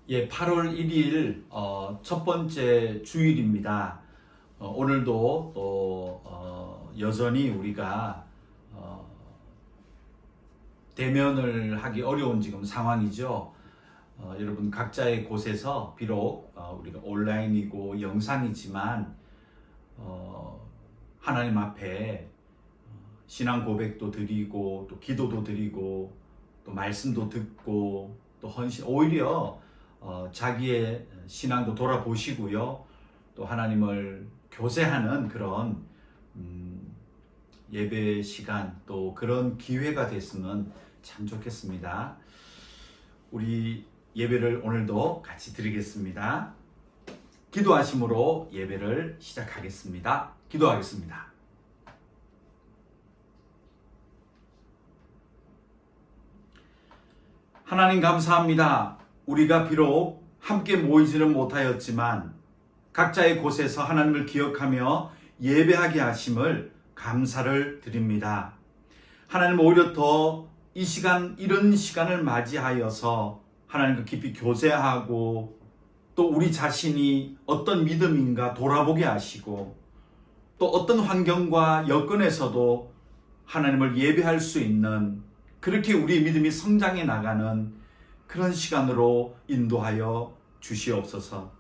예, 8월 1일 첫 번째 주일입니다. 오늘도 또 여전히 우리가 대면을 하기 어려운 지금 상황이죠. 여러분 각자의 곳에서 비록 우리가 온라인이고 영상이지만 하나님 앞에 신앙 고백도 드리고 또 기도도 드리고 또 말씀도 듣고 또 헌신, 오히려 자기의 신앙도 돌아보시고요. 또 하나님을 교제하는 그런 예배 시간, 또 그런 기회가 됐으면 참 좋겠습니다. 우리 예배를 오늘도 같이 드리겠습니다. 기도하심으로 예배를 시작하겠습니다. 기도하겠습니다. 하나님 감사합니다. 우리가 비록 함께 모이지는 못하였지만 각자의 곳에서 하나님을 기억하며 예배하게 하심을 감사를 드립니다. 하나님 오히려 더 이 시간, 이런 시간을 맞이하여서 하나님과 깊이 교제하고 또 우리 자신이 어떤 믿음인가 돌아보게 하시고 또 어떤 환경과 여건에서도 하나님을 예배할 수 있는, 그렇게 우리 믿음이 성장해 나가는 그런 시간으로 인도하여 주시옵소서.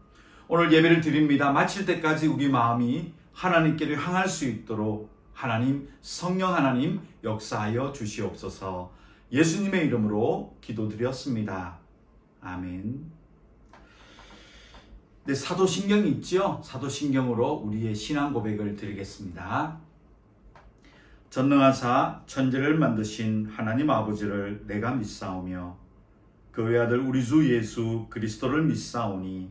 오늘 예배를 드립니다. 마칠 때까지 우리 마음이 하나님께로 향할 수 있도록 하나님, 성령 하나님 역사하여 주시옵소서. 예수님의 이름으로 기도드렸습니다. 아멘. 네, 사도신경이 있죠? 사도신경으로 우리의 신앙 고백을 드리겠습니다. 전능하사 천지를 만드신 하나님 아버지를 내가 믿사오며 그 외아들 우리 주 예수 그리스도를 믿사오니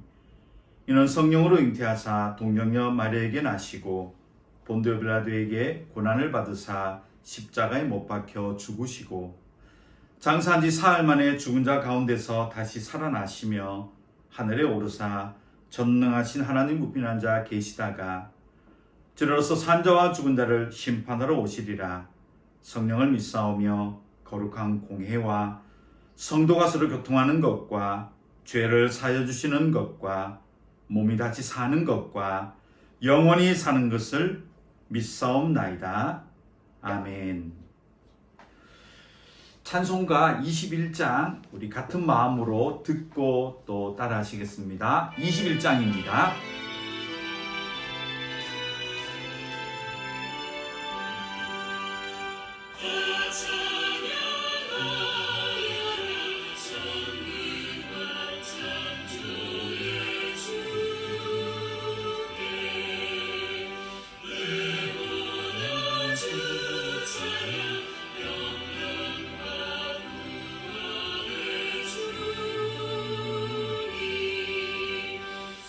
이는 성령으로 잉태하사 동정녀 마리아에게 나시고 본디오 빌라도에게 고난을 받으사 십자가에 못 박혀 죽으시고 장사한 지 사흘 만에 죽은 자 가운데서 다시 살아나시며 하늘에 오르사 전능하신 하나님 우편한 자 계시다가 저로서 산자와 죽은 자를 심판하러 오시리라. 성령을 믿사오며 거룩한 공회와 성도가 서로 교통하는 것과 죄를 사여 주시는 것과 몸이 다시 사는 것과 영원히 사는 것을 믿사옵나이다. 아멘. 찬송가 21장 우리 같은 마음으로 듣고 또 따라 하시겠습니다. 21장입니다.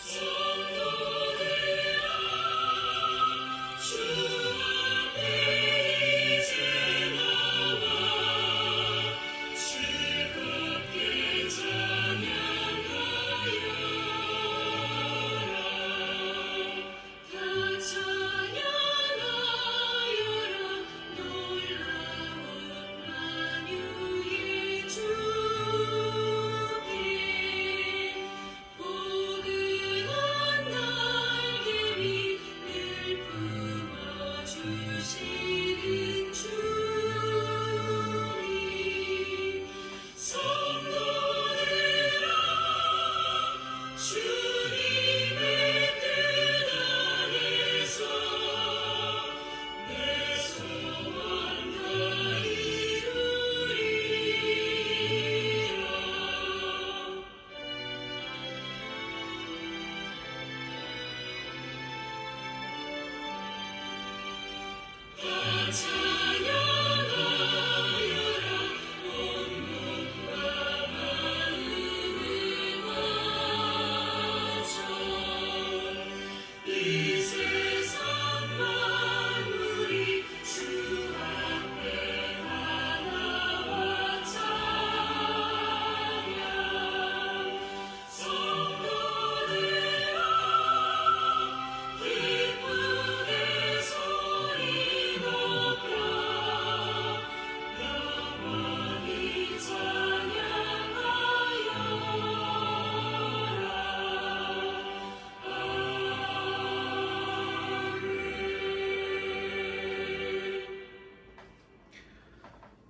성도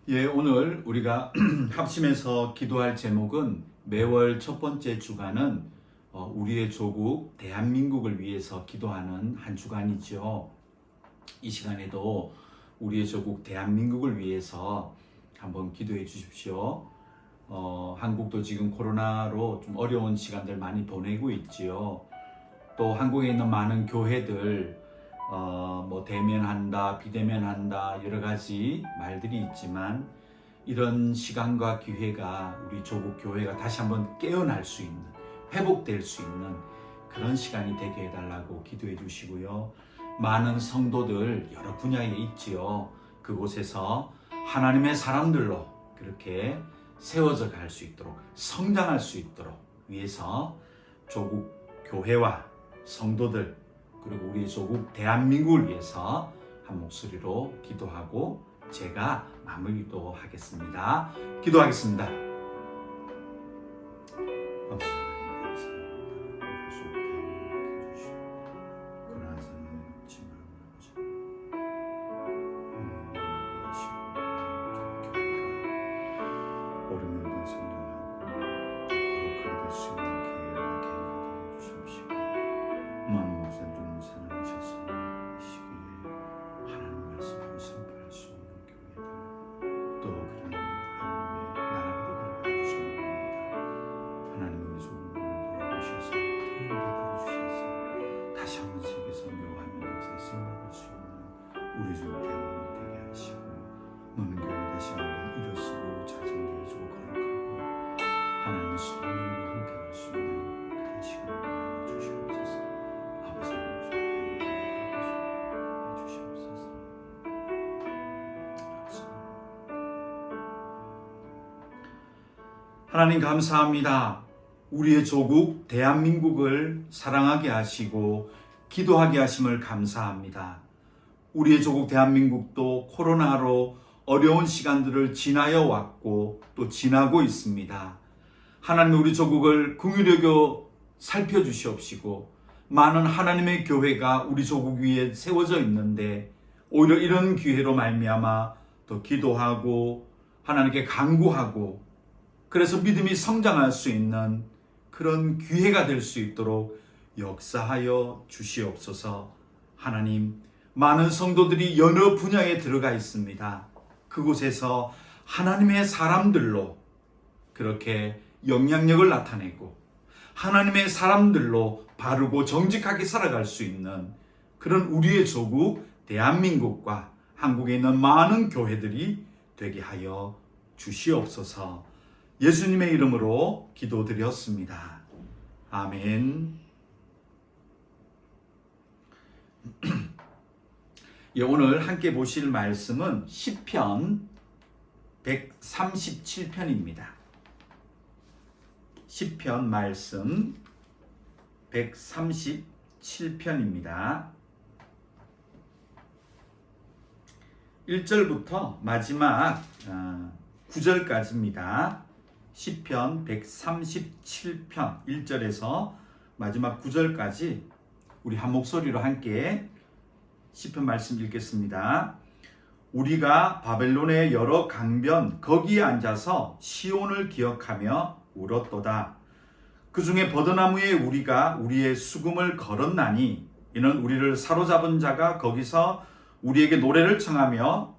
예, 오늘 우리가 합심해서 기도할 제목은 매월 첫 번째 주간은 우리의 조국 대한민국을 위해서 기도하는 한 주간이죠. 이 시간에도 우리의 조국 대한민국을 위해서 한번 기도해 주십시오. 한국도 지금 코로나로 좀 어려운 시간들 많이 보내고 있지요. 또 한국에 있는 많은 교회들 뭐 대면한다, 비대면한다 여러 가지 말들이 있지만 이런 시간과 기회가 우리 조국 교회가 다시 한번 깨어날 수 있는, 회복될 수 있는 그런 시간이 되게 해달라고 기도해 주시고요. 많은 성도들 여러 분야에 있지요. 그곳에서 하나님의 사람들로 그렇게 세워져 갈 수 있도록, 성장할 수 있도록 위해서 조국 교회와 성도들 그리고 우리 조국 대한민국을 위해서 한 목소리로 기도하고 제가 마무리도 하겠습니다. 기도하겠습니다. 우리 주 대한민국 되게 하시고 너는 교회 다시 한번 일어서고 자정되어지고 거룩하고 하나님의 소명으로 함께 할 수 있는 그런 시간을 주시옵소서. 아버지 해주시옵소서. 하나님 감사합니다. 우리의 조국 대한민국을 사랑하게 하시고 기도하게 하심을 감사합니다. 우리의 조국 대한민국도 코로나로 어려운 시간들을 지나여 왔고 또 지나고 있습니다. 하나님 우리 조국을 긍휼히 여겨 살펴주시옵시고 많은 하나님의 교회가 우리 조국 위에 세워져 있는데 오히려 이런 기회로 말미암아 더 기도하고 하나님께 간구하고 그래서 믿음이 성장할 수 있는 그런 기회가 될 수 있도록 역사하여 주시옵소서. 하나님 많은 성도들이 여러 분야에 들어가 있습니다. 그곳에서 하나님의 사람들로 그렇게 영향력을 나타내고 하나님의 사람들로 바르고 정직하게 살아갈 수 있는 그런 우리의 조국 대한민국과 한국에 있는 많은 교회들이 되게 하여 주시옵소서. 예수님의 이름으로 기도드렸습니다. 아멘. 예, 오늘 함께 보실 말씀은 시편 137편입니다. 시편 말씀 137편입니다. 1절부터 마지막 9절까지입니다. 시편 137편 1절에서 마지막 9절까지 우리 한 목소리로 함께 시편 말씀 읽겠습니다. 우리가 바벨론의 여러 강변 거기에 앉아서 시온을 기억하며 울었도다. 그 중에 버드나무에 우리가 우리의 수금을 걸었나니 이는 우리를 사로잡은 자가 거기서 우리에게 노래를 청하며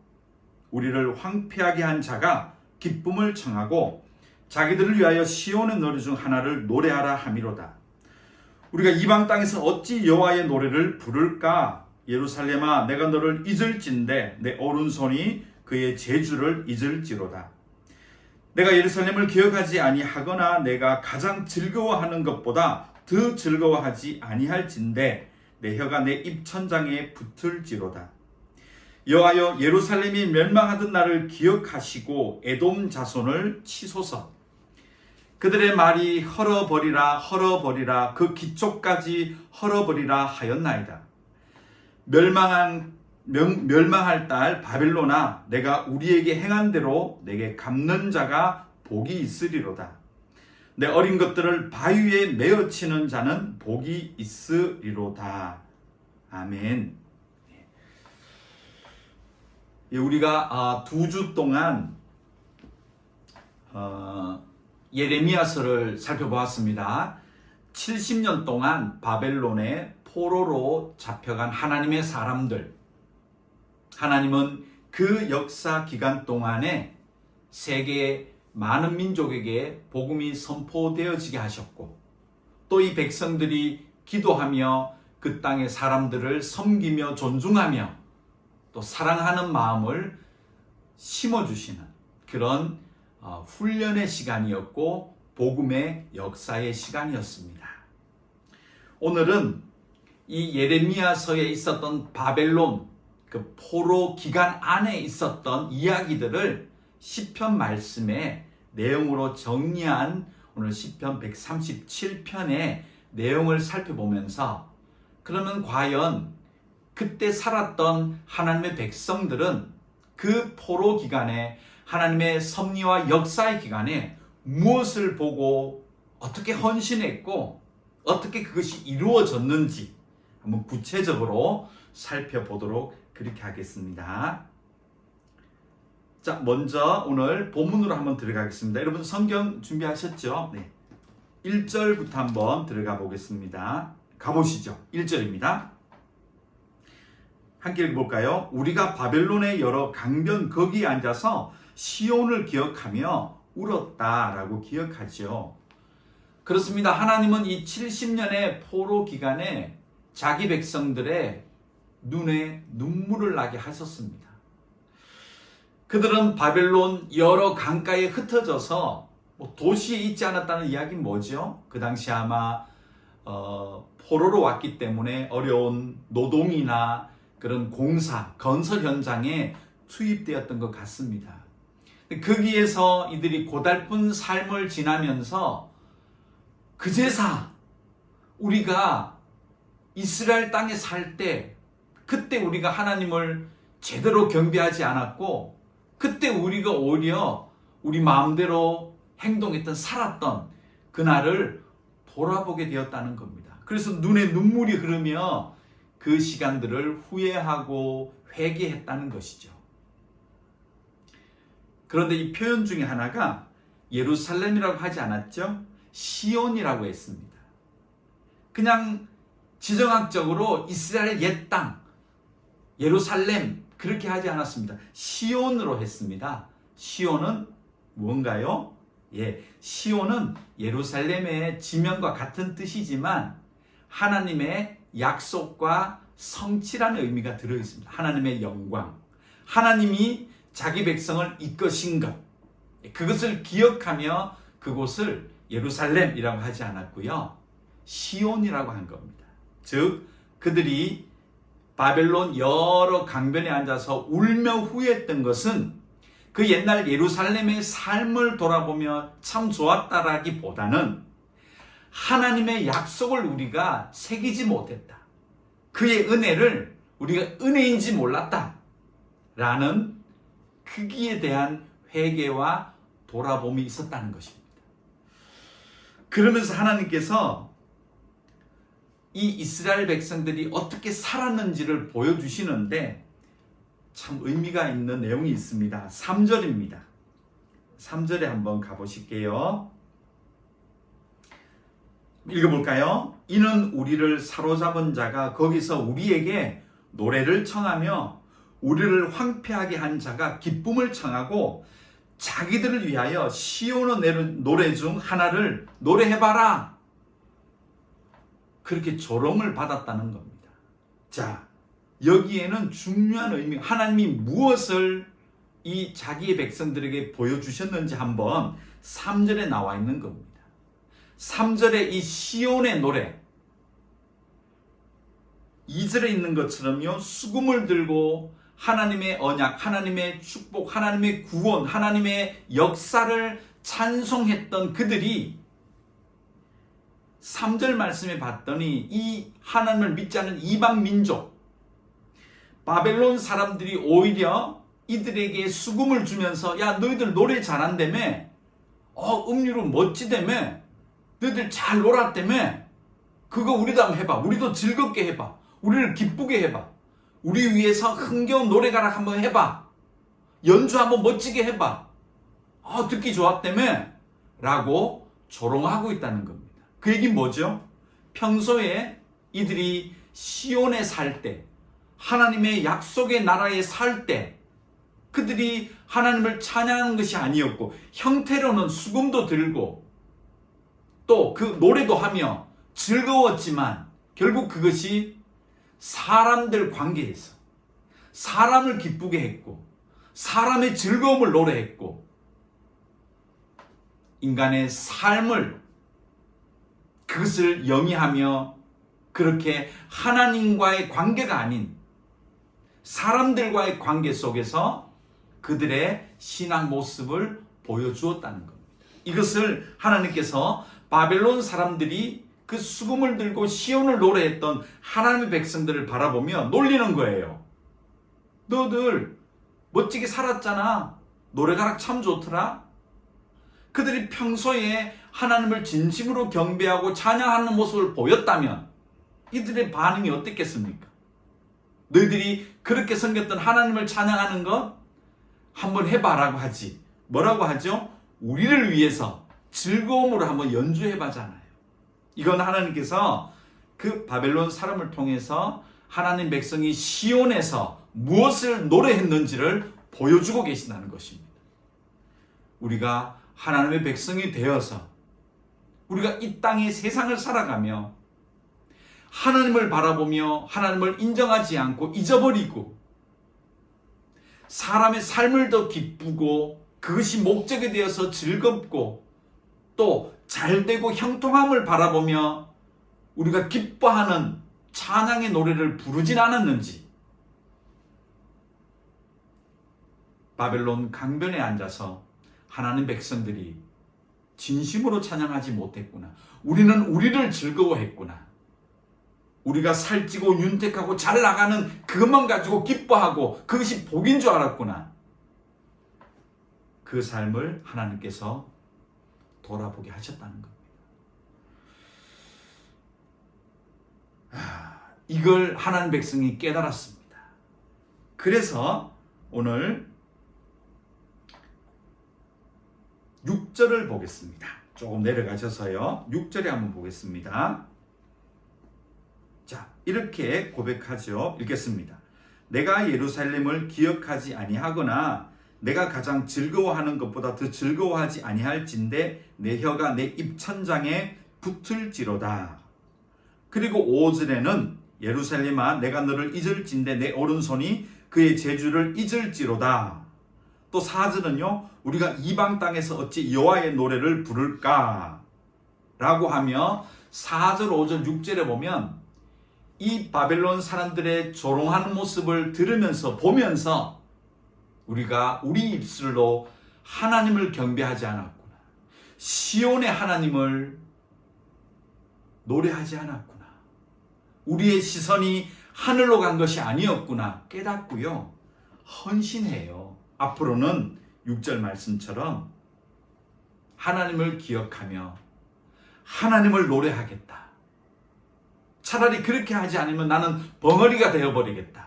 우리를 황폐하게 한 자가 기쁨을 청하고 자기들을 위하여 시온의 노래 중 하나를 노래하라 함이로다. 우리가 이방 땅에서 어찌 여호와의 노래를 부를까? 예루살렘아 내가 너를 잊을진대 내 오른손이 그의 제주를 잊을지로다. 내가 예루살렘을 기억하지 아니하거나 내가 가장 즐거워하는 것보다 더 즐거워하지 아니할진대 내 혀가 내 입천장에 붙을지로다. 여호와여 예루살렘이 멸망하던 날을 기억하시고 에돔 자손을 치소서. 그들의 말이 헐어버리라 헐어버리라 그 기초까지 헐어버리라 하였나이다. 멸망할 딸 바벨론아 내가 우리에게 행한 대로 내게 갚는 자가 복이 있으리로다. 내 어린 것들을 바위 위에 메어치는 자는 복이 있으리로다. 아멘. 우리가 2주 동안 예레미야서를 살펴보았습니다. 70년 동안 바벨론의 포로로 잡혀간 하나님의 사람들, 하나님은 그 역사 기간 동안에 세계의 많은 민족에게 복음이 선포되어지게 하셨고, 또 이 백성들이 기도하며 그 땅의 사람들을 섬기며 존중하며 또 사랑하는 마음을 심어주시는 그런 훈련의 시간이었고 복음의 역사의 시간이었습니다. 오늘은 이 예레미야서에 있었던 바벨론 그 포로 기간 안에 있었던 이야기들을 시편 말씀의 내용으로 정리한 오늘 시편 137편의 내용을 살펴보면서, 그러면 과연 그때 살았던 하나님의 백성들은 그 포로 기간에 하나님의 섭리와 역사의 기간에 무엇을 보고 어떻게 헌신했고 어떻게 그것이 이루어졌는지 한번 구체적으로 살펴보도록 그렇게 하겠습니다. 자, 먼저 오늘 본문으로 한번 들어가겠습니다. 여러분 성경 준비하셨죠? 네. 1절부터 한번 들어가 보겠습니다. 가보시죠. 1절입니다. 함께 읽어볼까요? 우리가 바벨론의 여러 강변 거기에 앉아서 시온을 기억하며 울었다라고 기억하죠. 그렇습니다. 하나님은 이 70년의 포로 기간에 자기 백성들의 눈에 눈물을 나게 하셨습니다. 그들은 바벨론 여러 강가에 흩어져서 도시에 있지 않았다는 이야기는 뭐죠? 그 당시 아마 포로로 왔기 때문에 어려운 노동이나 그런 공사, 건설 현장에 투입되었던 것 같습니다. 거기에서 이들이 고달픈 삶을 지나면서 그제사 우리가 이스라엘 땅에 살 때 그때 우리가 하나님을 제대로 경배하지 않았고 그때 우리가 오히려 우리 마음대로 행동했던 살았던 그날을 돌아보게 되었다는 겁니다. 그래서 눈에 눈물이 흐르며 그 시간들을 후회하고 회개했다는 것이죠. 그런데 이 표현 중에 하나가 예루살렘이라고 하지 않았죠? 시온이라고 했습니다. 그냥 지정학적으로 이스라엘의 옛 땅, 예루살렘 그렇게 하지 않았습니다. 시온으로 했습니다. 시온은 무언가요? 시온은 예루살렘의 지명과 같은 뜻이지만 하나님의 약속과 성취라는 의미가 들어있습니다. 하나님의 영광, 하나님이 자기 백성을 이끄신 것, 그것을 기억하며 그곳을 예루살렘이라고 하지 않았고요, 시온이라고 한 겁니다. 즉 그들이 바벨론 여러 강변에 앉아서 울며 후회했던 것은 그 옛날 예루살렘의 삶을 돌아보며 참 좋았다라기보다는 하나님의 약속을 우리가 새기지 못했다, 그의 은혜를 우리가 은혜인지 몰랐다 라는 크기에 대한 회개와 돌아봄이 있었다는 것입니다. 그러면서 하나님께서 이 이스라엘 백성들이 어떻게 살았는지를 보여주시는데 참 의미가 있는 내용이 있습니다. 3절입니다. 3절에 한번 가보실게요. 읽어볼까요? 이는 우리를 사로잡은 자가 거기서 우리에게 노래를 청하며 우리를 황폐하게 한 자가 기쁨을 청하고 자기들을 위하여 시온의 노래 중 하나를 노래해봐라, 그렇게 조롱을 받았다는 겁니다. 자, 여기에는 중요한 의미, 하나님이 무엇을 이 자기의 백성들에게 보여주셨는지 한번 3절에 나와 있는 겁니다. 3절에 이 시온의 노래, 2절에 있는 것처럼요, 수금을 들고 하나님의 언약, 하나님의 축복, 하나님의 구원, 하나님의 역사를 찬송했던 그들이 3절 말씀에 봤더니 이 하나님을 믿지 않는 이방 민족, 바벨론 사람들이 오히려 이들에게 수금을 주면서 야 너희들 노래 잘한다며, 음률은 멋지다며, 너희들 잘 놀았다며, 그거 우리도 한번 해봐, 우리도 즐겁게 해봐, 우리를 기쁘게 해봐, 우리 위해서 흥겨운 노래가락 한번 해봐 연주 한번 멋지게 해봐. 듣기 좋았다며? 라고 조롱하고 있다는 겁니다. 그 얘기는 뭐죠? 평소에 이들이 시온에 살 때, 하나님의 약속의 나라에 살 때, 그들이 하나님을 찬양하는 것이 아니었고, 형태로는 수금도 들고, 또 그 노래도 하며 즐거웠지만, 결국 그것이 사람들 관계에서 사람을 기쁘게 했고, 사람의 즐거움을 노래했고, 인간의 삶을 그것을 영위하며 그렇게 하나님과의 관계가 아닌 사람들과의 관계 속에서 그들의 신앙 모습을 보여주었다는 겁니다. 이것을 하나님께서 바벨론 사람들이 그 수금을 들고 시온을 노래했던 하나님의 백성들을 바라보며 놀리는 거예요. 너들 멋지게 살았잖아. 노래가락 참 좋더라. 그들이 평소에 하나님을 진심으로 경배하고 찬양하는 모습을 보였다면 이들의 반응이 어땠겠습니까? 너희들이 그렇게 섬겼던 하나님을 찬양하는 것 한번 해봐라고 하지. 뭐라고 하죠? 우리를 위해서 즐거움으로 한번 연주해봐잖아요. 이건 하나님께서 그 바벨론 사람을 통해서 하나님 백성이 시온에서 무엇을 노래했는지를 보여주고 계신다는 것입니다. 우리가 하나님의 백성이 되어서 우리가 이 땅의 세상을 살아가며 하나님을 바라보며 하나님을 인정하지 않고 잊어버리고 사람의 삶을 더 기쁘고 그것이 목적이 되어서 즐겁고 또 잘되고 형통함을 바라보며 우리가 기뻐하는 찬양의 노래를 부르진 않았는지 바벨론 강변에 앉아서 하나님 백성들이 진심으로 찬양하지 못했구나. 우리는 우리를 즐거워했구나. 우리가 살찌고 윤택하고 잘 나가는 그것만 가지고 기뻐하고 그것이 복인 줄 알았구나. 그 삶을 하나님께서 돌아보게 하셨다는 겁니다. 이걸 하나님 백성이 깨달았습니다. 그래서 오늘 6절을 보겠습니다. 조금 내려가셔서요. 6절에 한번 보겠습니다. 자, 이렇게 고백하죠. 읽겠습니다. 내가 예루살렘을 기억하지 아니하거나 내가 가장 즐거워하는 것보다 더 즐거워하지 아니할진대 내 혀가 내 입천장에 붙을지로다. 그리고 5절에는 예루살렘아 내가 너를 잊을진대 내 오른손이 그의 재주를 잊을지로다. 또 4절은요. 우리가 이방 땅에서 어찌 여호와의 노래를 부를까? 라고 하며 4절, 5절, 6절에 보면 이 바벨론 사람들의 조롱하는 모습을 들으면서 보면서 우리가 우리 입술로 하나님을 경배하지 않았구나. 시온의 하나님을 노래하지 않았구나. 우리의 시선이 하늘로 간 것이 아니었구나 깨닫고요. 헌신해요. 앞으로는 6절 말씀처럼 하나님을 기억하며 하나님을 노래하겠다. 차라리 그렇게 하지 않으면 나는 벙어리가 되어버리겠다.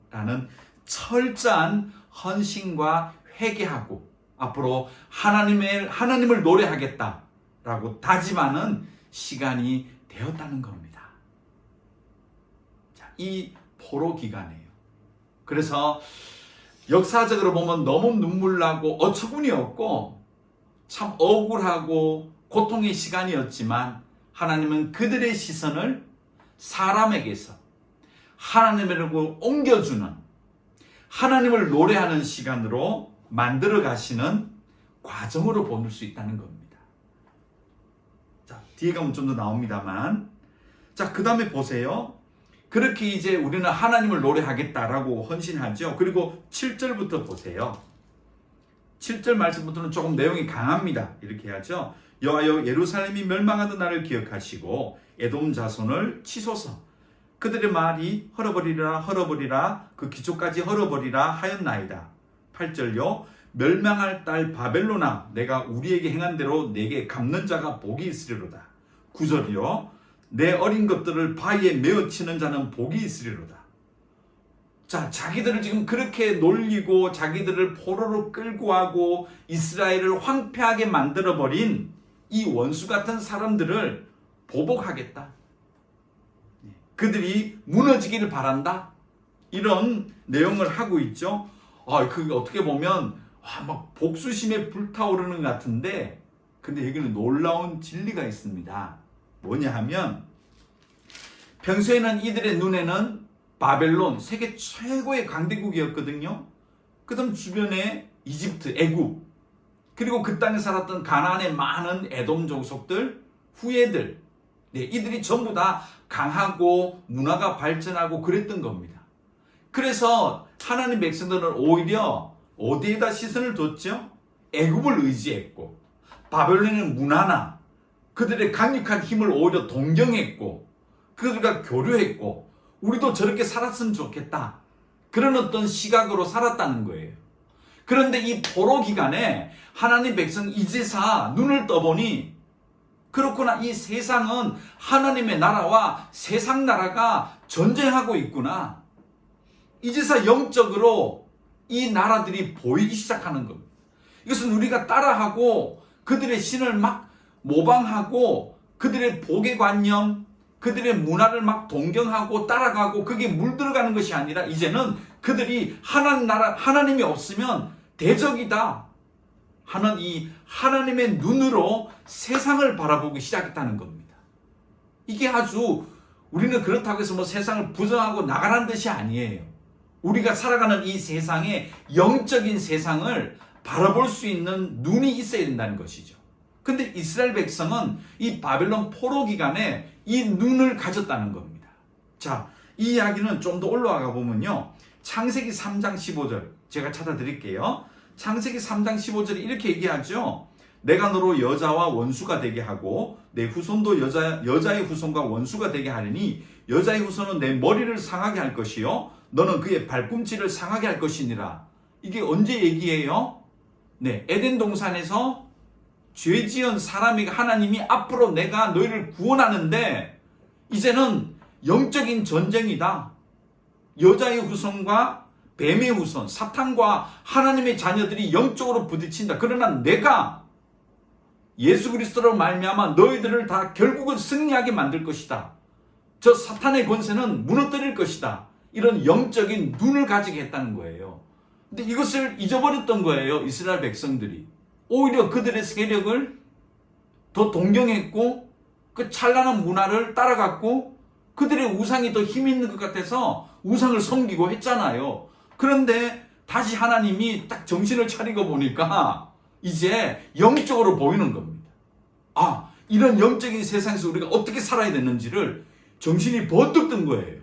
라는 철저한 헌신과 회개하고 앞으로 하나님을 노래하겠다. 라고 다짐하는 시간이 되었다는 겁니다. 자, 이 포로 기간이에요. 그래서 역사적으로 보면 너무 눈물나고 어처구니 없고 참 억울하고 고통의 시간이었지만 하나님은 그들의 시선을 사람에게서 하나님으로 옮겨주는 하나님을 노래하는 시간으로 만들어 가시는 과정으로 보낼 수 있다는 겁니다. 자, 뒤에 가면 좀 더 나옵니다만 자, 그 다음에 보세요. 그렇게 이제 우리는 하나님을 노래하겠다라고 헌신하죠. 그리고 7절부터 보세요. 7절 말씀부터는 조금 내용이 강합니다. 이렇게 하죠. 여호와여 예루살렘이 멸망하던 날을 기억하시고 에돔 자손을 치소서. 그들의 말이 헐어버리라 그 기초까지 헐어버리라 하였나이다. 8절요. 멸망할 딸 바벨론아 내가 우리에게 행한 대로 내게 갚는 자가 복이 있으리로다. 9절이요. 내 어린 것들을 바위에 메어 치는 자는 복이 있으리로다. 자, 자기들을 지금 그렇게 놀리고 자기들을 포로로 끌고 가고 이스라엘을 황폐하게 만들어버린 이 원수 같은 사람들을 보복하겠다. 그들이 무너지기를 바란다. 이런 내용을 하고 있죠. 그게 어떻게 보면 막 복수심에 불타오르는 것 같은데, 근데 여기는 놀라운 진리가 있습니다. 뭐냐 하면, 평소에는 이들의 눈에는 바벨론, 세계 최고의 강대국이었거든요. 그 다음 주변에 이집트, 애굽, 그리고 그 땅에 살았던 가나안의 많은 에돔 족속들, 후예들, 이들이 전부 다 강하고 문화가 발전하고 그랬던 겁니다. 그래서 하나님 백성들은 오히려 어디에다 시선을 뒀죠? 애굽을 의지했고, 바벨론의 문화나 그들의 강력한 힘을 오히려 동경했고, 그들과 교류했고, 우리도 저렇게 살았으면 좋겠다, 그런 어떤 시각으로 살았다는 거예요. 그런데 이 포로 기간에 하나님 백성 이제사 눈을 떠보니, 그렇구나, 이 세상은 하나님의 나라와 세상 나라가 전쟁하고 있구나. 이제사 영적으로 이 나라들이 보이기 시작하는 겁니다. 이것은 우리가 따라하고 그들의 신을 막 모방하고 그들의 보계관념, 그들의 문화를 막 동경하고 따라가고 그게 물들어가는 것이 아니라, 이제는 그들이 하나님이 없으면 대적이다 하는 이 하나님의 눈으로 세상을 바라보기 시작했다는 겁니다. 이게 아주, 우리는 그렇다고 해서 뭐 세상을 부정하고 나가라는 뜻이 아니에요. 우리가 살아가는 이 세상에, 영적인 세상을 바라볼 수 있는 눈이 있어야 된다는 것이죠. 근데 이스라엘 백성은 이 바벨론 포로 기간에 이 눈을 가졌다는 겁니다. 자, 이 이야기는 좀 더 올라가 보면요, 창세기 3장 15절 제가 찾아드릴게요. 창세기 3장 15절에 이렇게 얘기하죠. 내가 너로 여자와 원수가 되게 하고 내 후손도 여자의 후손과 원수가 되게 하리니 여자의 후손은 내 머리를 상하게 할 것이요 너는 그의 발꿈치를 상하게 할 것이니라. 이게 언제 얘기예요? 에덴 동산에서 죄 지은 사람이, 하나님이 앞으로 내가 너희를 구원하는데 이제는 영적인 전쟁이다. 여자의 후손과 뱀의 후손, 사탄과 하나님의 자녀들이 영적으로 부딪힌다. 그러나 내가 예수 그리스도로 말미암아 너희들을 다 결국은 승리하게 만들 것이다. 저 사탄의 권세는 무너뜨릴 것이다. 이런 영적인 눈을 가지게 했다는 거예요. 근데 이것을 잊어버렸던 거예요, 이스라엘 백성들이. 오히려 그들의 세력을 더 동경했고, 그 찬란한 문화를 따라갔고, 그들의 우상이 더 힘 있는 것 같아서 우상을 섬기고 했잖아요. 그런데 다시 하나님이 딱 정신을 차리고 보니까 이제 영적으로 보이는 겁니다. 이런 영적인 세상에서 우리가 어떻게 살아야 되는지를 정신이 번뜩 든 거예요.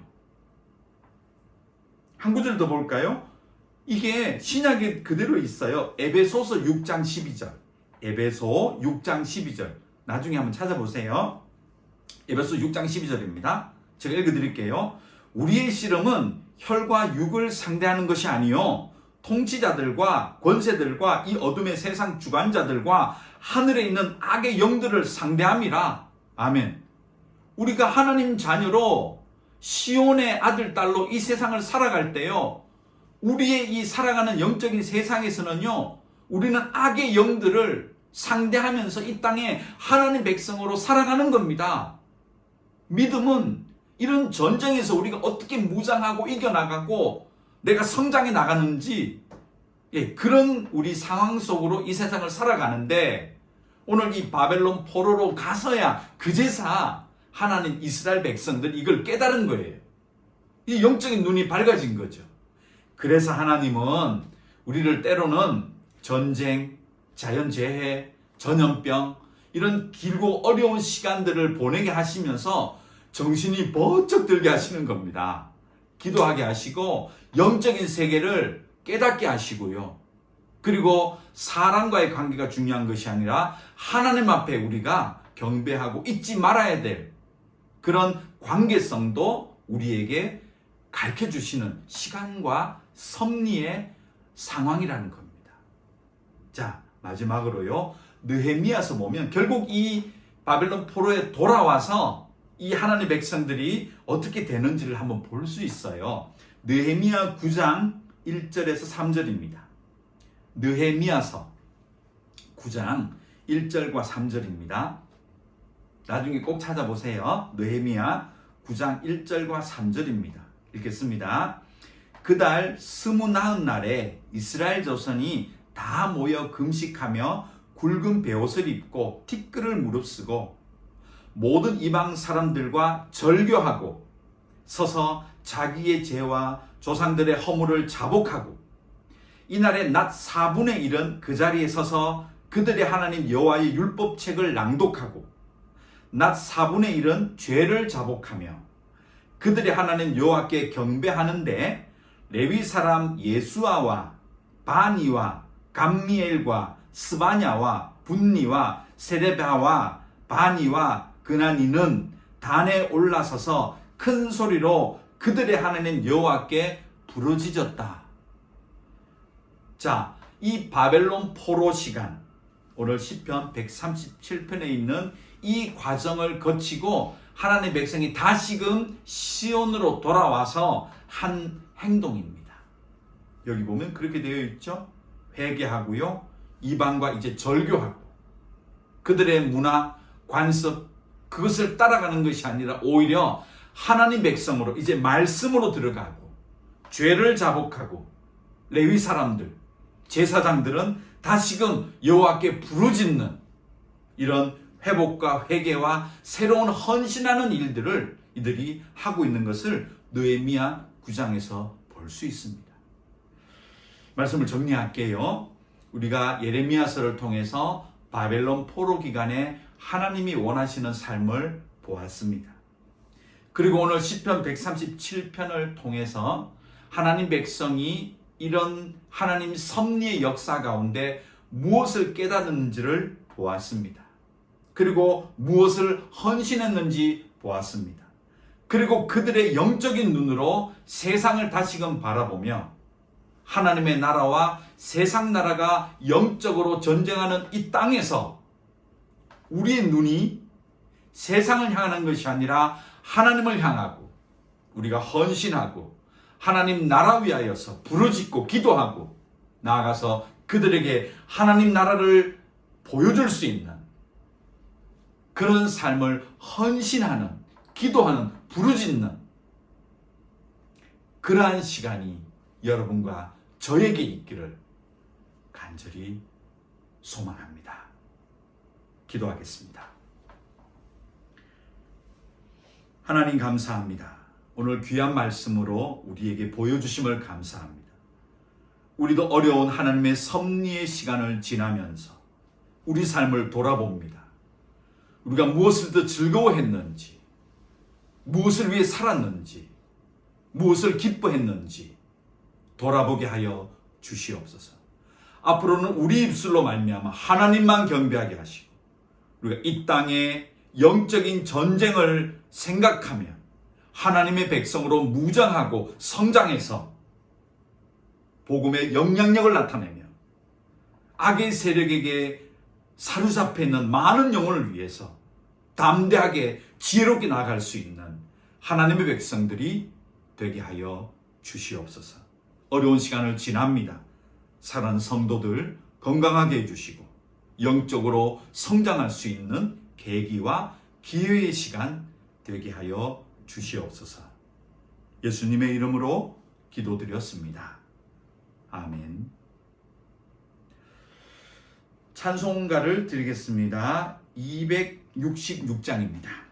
한 구절 더 볼까요? 이게 신약에 그대로 있어요. 에베소서 6장 12절. 에베소 6장 12절. 나중에 한번 찾아보세요. 에베소 6장 12절입니다. 제가 읽어드릴게요. 우리의 씨름은 혈과 육을 상대하는 것이 아니요 통치자들과 권세들과 이 어둠의 세상 주관자들과 하늘에 있는 악의 영들을 상대함이라. 아멘. 우리가 하나님 자녀로 시온의 아들, 딸로 이 세상을 살아갈 때요, 우리의 이 살아가는 영적인 세상에서는요, 우리는 악의 영들을 상대하면서 이 땅에 하나님 백성으로 살아가는 겁니다. 믿음은 이런 전쟁에서 우리가 어떻게 무장하고 이겨나가고 내가 성장해 나가는지, 그런 우리 상황 속으로 이 세상을 살아가는데, 오늘 이 바벨론 포로로 가서야 그제사 하나님 이스라엘 백성들 이걸 깨달은 거예요. 이 영적인 눈이 밝아진 거죠. 그래서 하나님은 우리를 때로는 전쟁, 자연재해, 전염병, 이런 길고 어려운 시간들을 보내게 하시면서 정신이 번쩍 들게 하시는 겁니다. 기도하게 하시고 영적인 세계를 깨닫게 하시고요. 그리고 사람과의 관계가 중요한 것이 아니라 하나님 앞에 우리가 경배하고 잊지 말아야 될 그런 관계성도 우리에게 가르쳐 주시는 시간과 섭리의 상황이라는 겁니다. 자, 마지막으로요, 느헤미야서 보면 결국 이 바벨론 포로에 돌아와서 이 하나님의 백성들이 어떻게 되는지를 한번 볼 수 있어요. 느헤미야 9장 1절에서 3절입니다. 느헤미야서 9장 1절과 3절입니다. 나중에 꼭 찾아보세요. 느헤미야 9장 1절과 3절입니다. 읽겠습니다. 그달 29날에 이스라엘 조선이 다 모여 금식하며 굵은 베옷을 입고 티끌을 무릅쓰고 모든 이방 사람들과 절교하고 서서 자기의 죄와 조상들의 허물을 자복하고 이날에 낮 4분의 1은 그 자리에 서서 그들의 하나님 여호와의 율법책을 낭독하고 낮 4분의 1은 죄를 자복하며 그들의 하나님 여호와께 경배하는데 레위 사람 예수아와 바니와 감미엘과 스바냐와 분니와 세레바와 바니와 그나니는 단에 올라서서 큰 소리로 그들의 하나님 여호와께 부르짖었다. 자, 이 바벨론 포로 시간, 오늘 시편 137편에 있는 이 과정을 거치고 하나님의 백성이 다시금 시온으로 돌아와서 한 행동입니다. 여기 보면 그렇게 되어 있죠. 회개하고요, 이방과 이제 절교하고 그들의 문화, 관습, 그것을 따라가는 것이 아니라 오히려 하나님 백성으로 이제 말씀으로 들어가고 죄를 자복하고 레위 사람들, 제사장들은 다시금 여호와께 부르짖는 이런 회복과 회개와 새로운 헌신하는 일들을 이들이 하고 있는 것을 느헤미야 9장에서 볼 수 있습니다. 말씀을 정리할게요. 우리가 예레미야서를 통해서 바벨론 포로 기간에 하나님이 원하시는 삶을 보았습니다. 그리고 오늘 시편 137편을 통해서 하나님 백성이 이런 하나님 섭리의 역사 가운데 무엇을 깨닫는지를 보았습니다. 그리고 무엇을 헌신했는지 보았습니다. 그리고 그들의 영적인 눈으로 세상을 다시금 바라보며 하나님의 나라와 세상 나라가 영적으로 전쟁하는 이 땅에서 우리의 눈이 세상을 향하는 것이 아니라 하나님을 향하고 우리가 헌신하고 하나님 나라 위하여서 부르짖고 기도하고 나아가서 그들에게 하나님 나라를 보여줄 수 있는 그런 삶을 헌신하는, 기도하는, 부르짖는 그러한 시간이 여러분과 저에게 있기를 간절히 소망합니다. 기도하겠습니다. 하나님 감사합니다. 오늘 귀한 말씀으로 우리에게 보여주심을 감사합니다. 우리도 어려운 하나님의 섭리의 시간을 지나면서 우리 삶을 돌아봅니다. 우리가 무엇을 더 즐거워했는지, 무엇을 위해 살았는지, 무엇을 기뻐했는지 돌아보게 하여 주시옵소서. 앞으로는 우리 입술로 말미암아 하나님만 경배하게 하시고 우리가 이 땅에 영적인 전쟁을 생각하며 하나님의 백성으로 무장하고 성장해서 복음의 영향력을 나타내며 악의 세력에게 사로잡혀 있는 많은 영혼을 위해서 담대하게 지혜롭게 나아갈 수 있는 하나님의 백성들이 되게 하여 주시옵소서. 어려운 시간을 지납니다. 사랑하는 성도들 건강하게 해주시고 영적으로 성장할 수 있는 계기와 기회의 시간 되게 하여 주시옵소서. 예수님의 이름으로 기도드렸습니다. 아멘. 찬송가를 드리겠습니다. 266장입니다.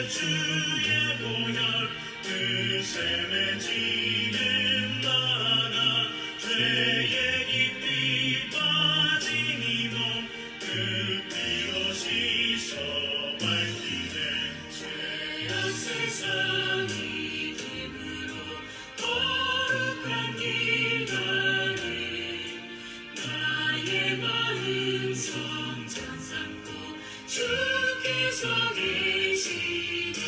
주의 보혈 그 샘에 지는 나가 죄에 깊이 빠진 이몸 그 피로 씻어 밝히네. 죄악 세상이 힘으로 거룩한 길 계시네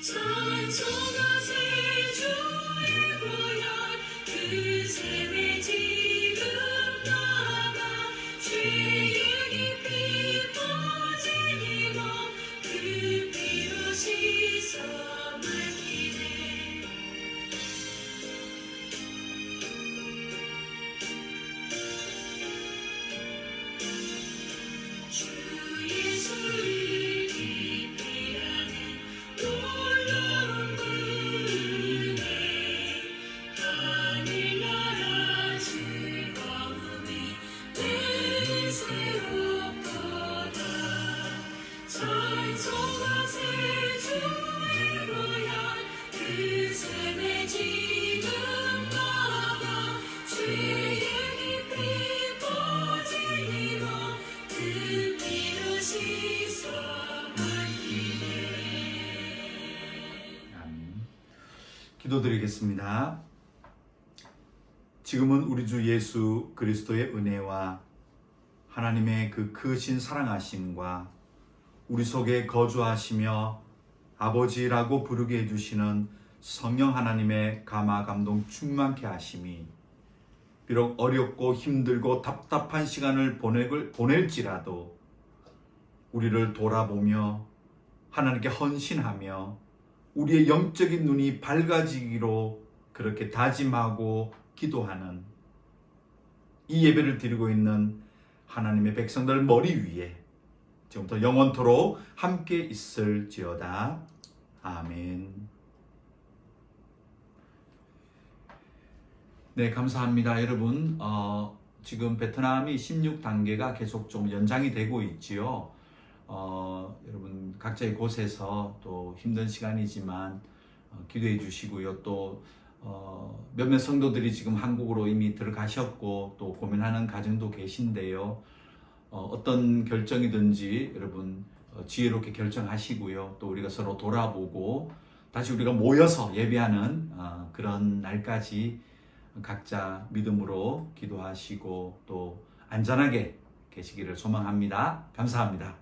찬송하세 주의 보혈 그 샘에 지금 나가 죄의 깊이 빠진 이몸 그 피로 씻어 맑히네 주 예수를 깊이 아는 놀라운 은혜 하늘나라 즐거움이 매일 새롭도다 찬송하세 주의 보혈 그 샘에 지금 나가 죄의 깊이 빠진 이몸 그 피로 씻어 맑히네 아멘. 기도드리겠습니다. 지금은 우리 주 예수 그리스도의 은혜와 하나님의 그 크신 사랑하심과 우리 속에 거주하시며 아버지라고 부르게 해주시는 성령 하나님의 감화 감동 충만케 하심이 비록 어렵고 힘들고 답답한 시간을 보낼지라도 우리를 돌아보며 하나님께 헌신하며 우리의 영적인 눈이 밝아지기로 그렇게 다짐하고 기도하는 이 예배를 드리고 있는 하나님의 백성들 머리 위에 지금부터 영원토록 함께 있을지어다. 아멘. 네, 감사합니다. 여러분, 지금 베트남이 16단계가 계속 좀 연장이 되고 있지요. 여러분 각자의 곳에서 또 힘든 시간이지만 기도해 주시고요. 또 몇몇 성도들이 지금 한국으로 이미 들어가셨고 또 고민하는 가정도 계신데요. 어떤 결정이든지 여러분 지혜롭게 결정하시고요. 또 우리가 서로 돌아보고 다시 우리가 모여서 예배하는 그런 날까지 각자 믿음으로 기도하시고 또 안전하게 계시기를 소망합니다. 감사합니다.